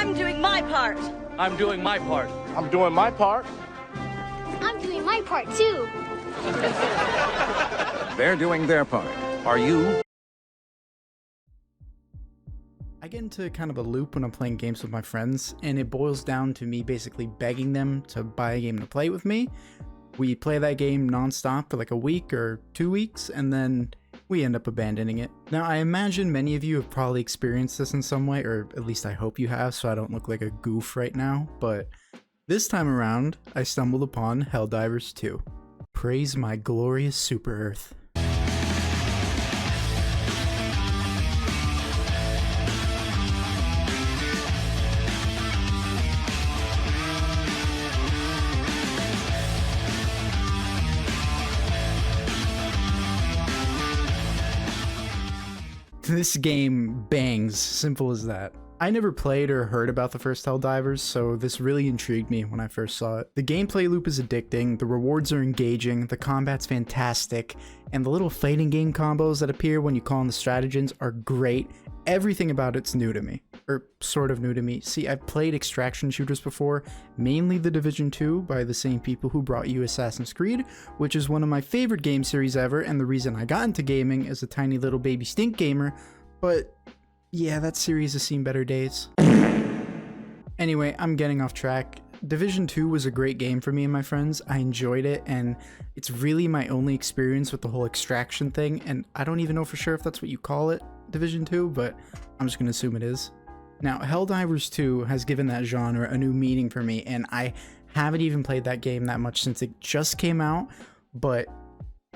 I'm doing my part. I'm doing my part. I'm doing my part. I'm doing my part too. They're doing their part. Are you? I get into kind of a loop when I'm playing games with my friends, and it boils down to me basically begging them to buy a game to play with me. We play that game nonstop for like a week or 2 weeks, and then we end up abandoning it. Now, I imagine many of you have probably experienced this in some way, or at least I hope you have, so I don't look like a goof right now, but this time around, I stumbled upon Helldivers 2. Praise my glorious Super Earth. This game bangs, simple as that. I never played or heard about the first Helldivers, so this really intrigued me when I first saw it. The gameplay loop is addicting, the rewards are engaging, the combat's fantastic, and the little fighting game combos that appear when you call in the stratagems are great. Everything about it's new to me, or sort of new to me. See, I've played extraction shooters before, mainly The Division 2 by the same people who brought you Assassin's Creed, which is one of my favorite game series ever, and the reason I got into gaming as a tiny little baby stink gamer, but yeah, that series has seen better days. Anyway, I'm getting off track. Division 2 was a great game for me and my friends. I enjoyed it, and it's really my only experience with the whole extraction thing, and I don't even know for sure if that's what you call it, Division 2, but I'm just gonna assume it is. Now, Helldivers 2 has given that genre a new meaning for me, and I haven't even played that game that much since it just came out, but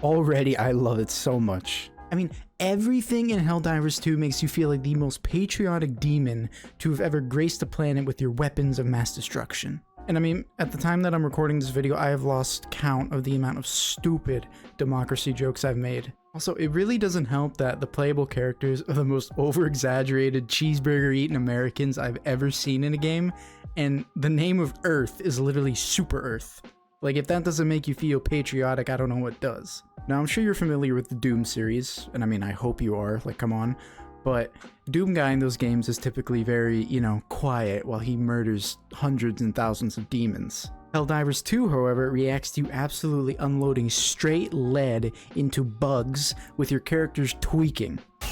already I love it so much. I mean, everything in Helldivers 2 makes you feel like the most patriotic demon to have ever graced a planet with your weapons of mass destruction. And I mean, at the time that I'm recording this video, I have lost count of the amount of stupid democracy jokes I've made. Also, it really doesn't help that the playable characters are the most over-exaggerated cheeseburger-eating Americans I've ever seen in a game, and the name of Earth is literally Super Earth. Like, if that doesn't make you feel patriotic, I don't know what does. Now, I'm sure you're familiar with the Doom series, and I mean, I hope you are, like, come on. But Doom guy in those games is typically very, you know, quiet while he murders hundreds and thousands of demons. Helldivers 2, however, reacts to you absolutely unloading straight lead into bugs with your characters tweaking. Get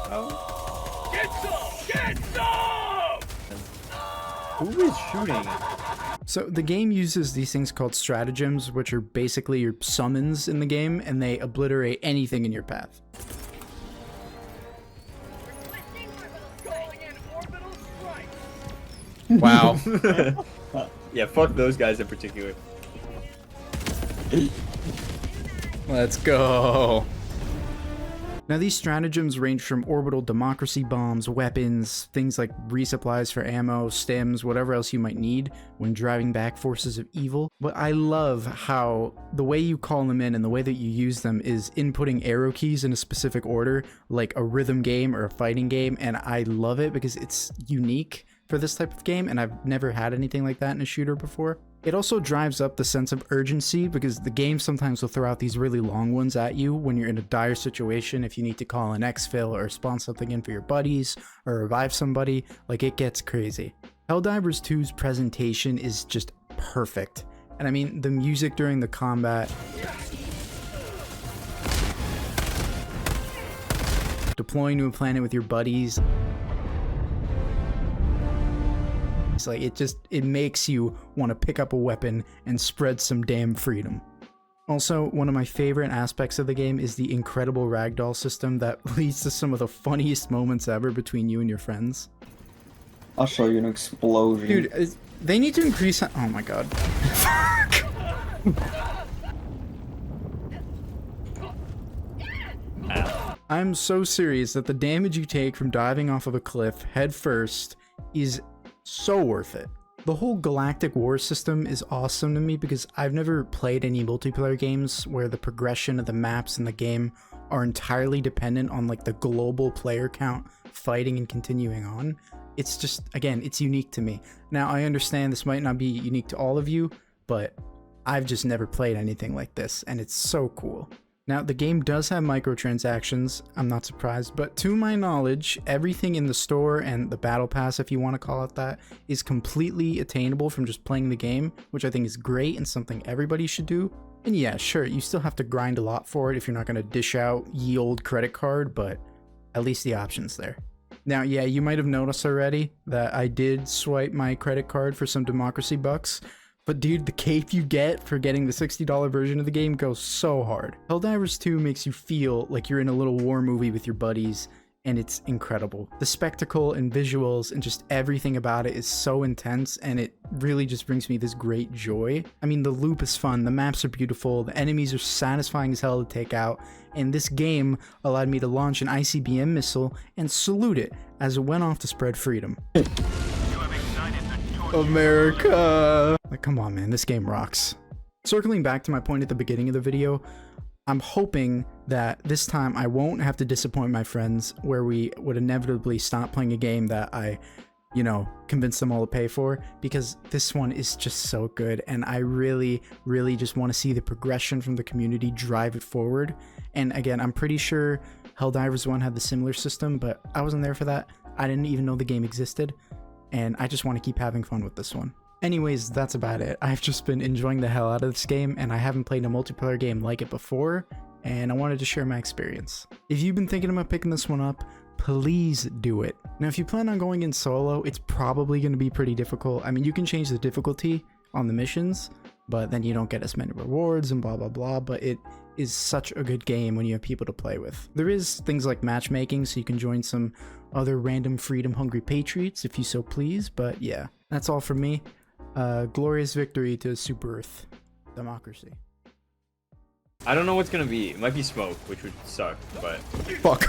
some! Get some! Who is shooting? So the game uses these things called stratagems, which are basically your summons in the game, and they obliterate anything in your path. Wow. Yeah, fuck those guys in particular. Let's go. Now these stratagems range from orbital democracy bombs, weapons, things like resupplies for ammo, stims, whatever else you might need when driving back forces of evil. But I love how the way you call them in and the way that you use them is inputting arrow keys in a specific order, like a rhythm game or a fighting game, and I love it because it's unique for this type of game, and I've never had anything like that in a shooter before. It also drives up the sense of urgency because the game sometimes will throw out these really long ones at you when you're in a dire situation. If you need to call an exfil or spawn something in for your buddies or revive somebody, like, it gets crazy. Helldivers 2's presentation is just perfect. And I mean, the music during the combat, deploying to a planet with your buddies, like, it makes you want to pick up a weapon and spread some damn freedom. Also, one of my favorite aspects of the game is the incredible ragdoll system that leads to some of the funniest moments ever between you and your friends. I'll show you an explosion. Dude, they need to increase. Oh my god. I'm so serious that the damage you take from diving off of a cliff head first is so worth it. The whole galactic war system is awesome to me because I've never played any multiplayer games where the progression of the maps in the game are entirely dependent on, like, the global player count fighting and continuing on. It's just, again, it's unique to me. Now, I understand this might not be unique to all of you, but I've just never played anything like this, and it's so cool. Now, the game does have microtransactions, I'm not surprised, but to my knowledge, everything in the store and the battle pass, if you want to call it that, is completely attainable from just playing the game, which I think is great and something everybody should do. And yeah, sure, you still have to grind a lot for it if you're not going to dish out ye old credit card, but at least the option's there. Now, yeah, you might have noticed already that I did swipe my credit card for some democracy bucks, but dude, the cape you get for getting the $60 version of the game goes so hard. Helldivers 2 makes you feel like you're in a little war movie with your buddies, and it's incredible. The spectacle and visuals and just everything about it is so intense, and it really just brings me this great joy. I mean, the loop is fun, the maps are beautiful, the enemies are satisfying as hell to take out, and this game allowed me to launch an ICBM missile and salute it as it went off to spread freedom. America. Like, come on, man, this game rocks. Circling back to my point at the beginning of the video, I'm hoping that this time I won't have to disappoint my friends where we would inevitably stop playing a game that I, you know, convince them all to pay for, because this one is just so good and I really, really just want to see the progression from the community drive it forward. And again, I'm pretty sure Helldivers 1 had the similar system, but I wasn't there for that. I didn't even know the game existed, and I just want to keep having fun with this one. Anyways, that's about it. I've just been enjoying the hell out of this game, and I haven't played a multiplayer game like it before, and I wanted to share my experience. If you've been thinking about picking this one up, please do it. Now, if you plan on going in solo, it's probably going to be pretty difficult. I mean, you can change the difficulty on the missions, but then you don't get as many rewards and blah blah blah, but it is such a good game when you have people to play with. There is things like matchmaking, so you can join some other random freedom hungry patriots if you so please, but yeah, that's all from me. Glorious victory to Super Earth democracy. I don't know what's gonna be. It might be smoke, which would suck, but... Fuck.